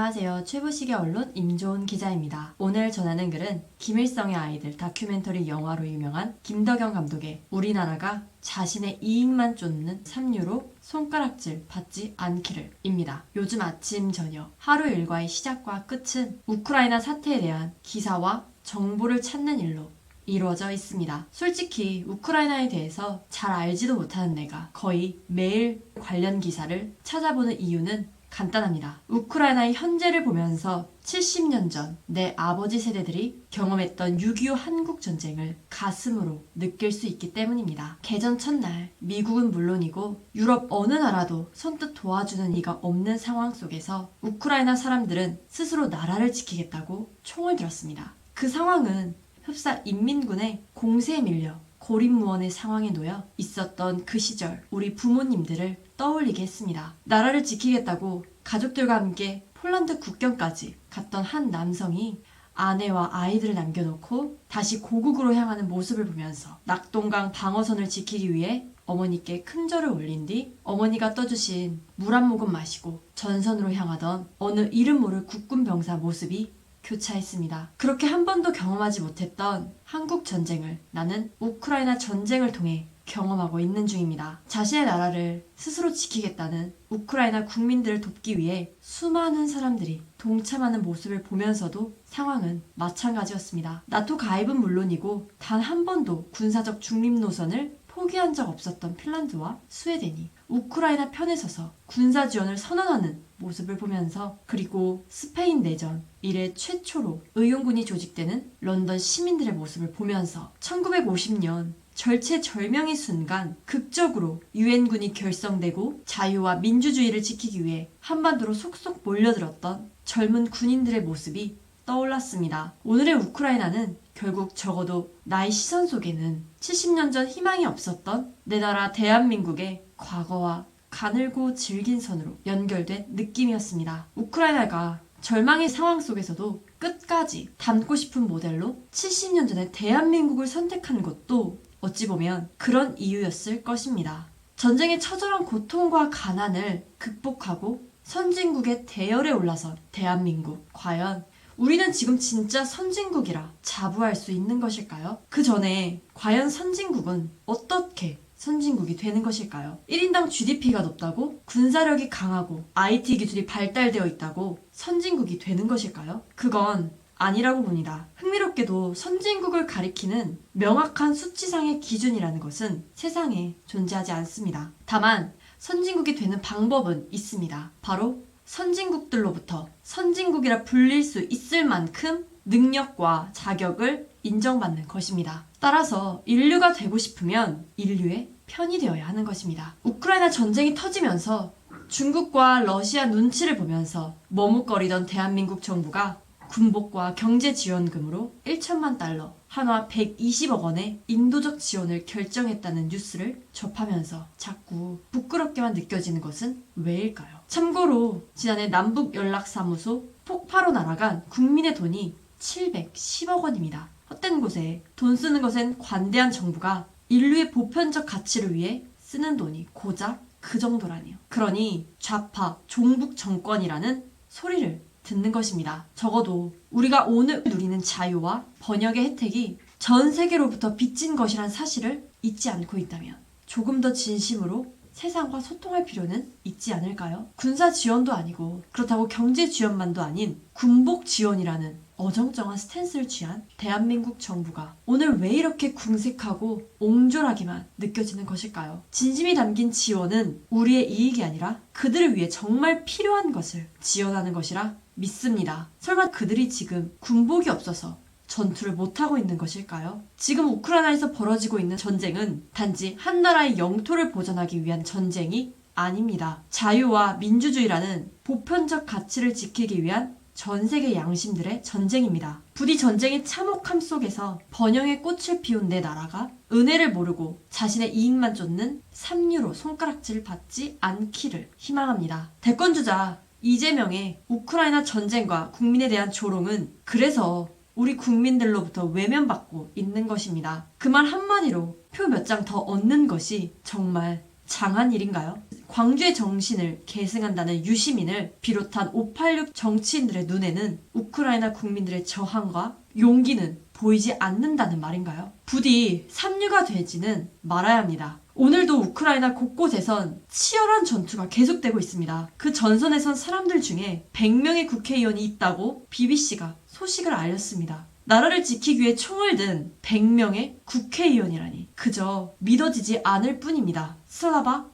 안녕하세요. 최부식의 언론 임조은 기자입니다. 오늘 전하는 글은 김일성의 아이들 다큐멘터리 영화로 유명한 김덕영 감독의 우리나라가 자신의 이익만 쫓는 삼류로 손가락질 받지 않기를 입니다. 요즘 아침 저녁 하루 일과의 시작과 끝은 우크라이나 사태에 대한 기사와 정보를 찾는 일로 이루어져 있습니다. 솔직히 우크라이나에 대해서 잘 알지도 못하는 내가 거의 매일 관련 기사를 찾아보는 이유는 간단합니다. 우크라이나의 현재를 보면서 70년 전 내 아버지 세대들이 경험했던 6.25 한국전쟁을 가슴으로 느낄 수 있기 때문입니다. 개전 첫날 미국은 물론이고 유럽 어느 나라도 선뜻 도와주는 이가 없는 상황 속에서 우크라이나 사람들은 스스로 나라를 지키겠다고 총을 들었습니다. 그 상황은 흡사 인민군의 공세에 밀려 고립무원의 상황에 놓여 있었던 그 시절 우리 부모님들을 떠올리게 했습니다. 나라를 지키겠다고 가족들과 함께 폴란드 국경까지 갔던 한 남성이 아내와 아이들을 남겨놓고 다시 고국으로 향하는 모습을 보면서 낙동강 방어선을 지키기 위해 어머니께 큰 절을 올린 뒤 어머니가 떠주신 물 한 모금 마시고 전선으로 향하던 어느 이름 모를 국군 병사 모습이 교차했습니다. 그렇게 한 번도 경험하지 못했던 한국 전쟁을 나는 우크라이나 전쟁을 통해 경험하고 있는 중입니다. 자신의 나라를 스스로 지키겠다는 우크라이나 국민들을 돕기 위해 수많은 사람들이 동참하는 모습을 보면서도 상황은 마찬가지였습니다. 나토 가입은 물론이고 단 한 번도 군사적 중립 노선을 포기한 적 없었던 핀란드와 스웨덴이 우크라이나 편에 서서 군사 지원을 선언하는 모습을 보면서 그리고 스페인 내전 이래 최초로 의용군이 조직되는 런던 시민들의 모습을 보면서 1950년 절체절명의 순간 극적으로 유엔군이 결성되고 자유와 민주주의를 지키기 위해 한반도로 속속 몰려들었던 젊은 군인들의 모습이 떠올랐습니다. 오늘의 우크라이나는 결국 적어도 나의 시선 속에는 70년 전 희망이 없었던 내 나라 대한민국의 과거와 가늘고 질긴 선으로 연결된 느낌이었습니다. 우크라이나가 절망의 상황 속에서도 끝까지 닮고 싶은 모델로 70년 전에 대한민국을 선택한 것도 어찌 보면 그런 이유였을 것입니다. 전쟁의 처절한 고통과 가난을 극복하고 선진국의 대열에 올라선 대한민국. 과연 우리는 지금 진짜 선진국이라 자부할 수 있는 것일까요? 그 전에 과연 선진국은 어떻게 선진국이 되는 것일까요? 1인당 GDP가 높다고? 군사력이 강하고 IT 기술이 발달되어 있다고 선진국이 되는 것일까요? 그건 아니라고 봅니다. 흥미롭게도 선진국을 가리키는 명확한 수치상의 기준이라는 것은 세상에 존재하지 않습니다. 다만 선진국이 되는 방법은 있습니다. 바로 선진국들로부터 선진국이라 불릴 수 있을 만큼 능력과 자격을 인정받는 것입니다. 따라서 인류가 되고 싶으면 인류의 편이 되어야 하는 것입니다. 우크라이나 전쟁이 터지면서 중국과 러시아 눈치를 보면서 머뭇거리던 대한민국 정부가 군복과 경제지원금으로 1천만 달러, 한화 120억 원의 인도적 지원을 결정했다는 뉴스를 접하면서 자꾸 부끄럽게만 느껴지는 것은 왜일까요? 참고로 지난해 남북연락사무소 폭파로 날아간 국민의 돈이 710억 원입니다. 헛된 곳에 돈 쓰는 것엔 관대한 정부가 인류의 보편적 가치를 위해 쓰는 돈이 고작 그 정도라니요. 그러니 좌파 종북 정권이라는 소리를 듣는 것입니다. 적어도 우리가 오늘 누리는 자유와 번역의 혜택이 전 세계로부터 빚진 것이란 사실을 잊지 않고 있다면 조금 더 진심으로 세상과 소통할 필요는 있지 않을까요? 군사 지원도 아니고 그렇다고 경제 지원만도 아닌 군복 지원이라는 어정쩡한 스탠스를 취한 대한민국 정부가 오늘 왜 이렇게 궁색하고 옹졸하게만 느껴지는 것일까요? 진심이 담긴 지원은 우리의 이익이 아니라 그들을 위해 정말 필요한 것을 지원하는 것이라 믿습니다. 설마 그들이 지금 군복이 없어서 전투를 못하고 있는 것일까요? 지금 우크라이나에서 벌어지고 있는 전쟁은 단지 한 나라의 영토를 보전하기 위한 전쟁이 아닙니다. 자유와 민주주의라는 보편적 가치를 지키기 위한 전 세계 양심들의 전쟁입니다. 부디 전쟁의 참혹함 속에서 번영의 꽃을 피운 내 나라가 은혜를 모르고 자신의 이익만 쫓는 삼류로 손가락질 받지 않기를 희망합니다. 대권주자 이재명의 우크라이나 전쟁과 국민에 대한 조롱은 그래서 우리 국민들로부터 외면받고 있는 것입니다. 그 말 한마디로 표 몇 장 더 얻는 것이 정말 장한 일인가요? 광주의 정신을 계승한다는 유시민을 비롯한 586 정치인들의 눈에는 우크라이나 국민들의 저항과 용기는 보이지 않는다는 말인가요? 부디 삼류가 되지는 말아야 합니다. 오늘도 우크라이나 곳곳에선 치열한 전투가 계속되고 있습니다. 그 전선에 선 사람들 중에 100명의 국회의원이 있다고 BBC가 소식을 알렸습니다. 나라를 지키기 위해 총을 든 100명의 국회의원이라니 그저 믿어지지 않을 뿐입니다. 슬라바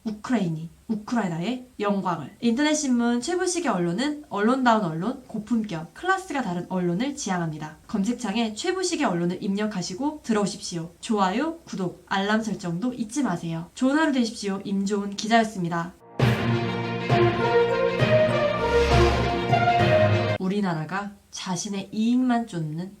우크라이나의 영광을. 인터넷신문 최부식의 언론은 언론다운 언론, 고품격, 클래스가 다른 언론을 지향합니다. 검색창에 최부식의 언론을 입력하시고 들어오십시오. 좋아요, 구독, 알람 설정도 잊지 마세요. 좋은 하루 되십시오. 임조은 기자였습니다. 우리나라가 자신의 이익만 쫓는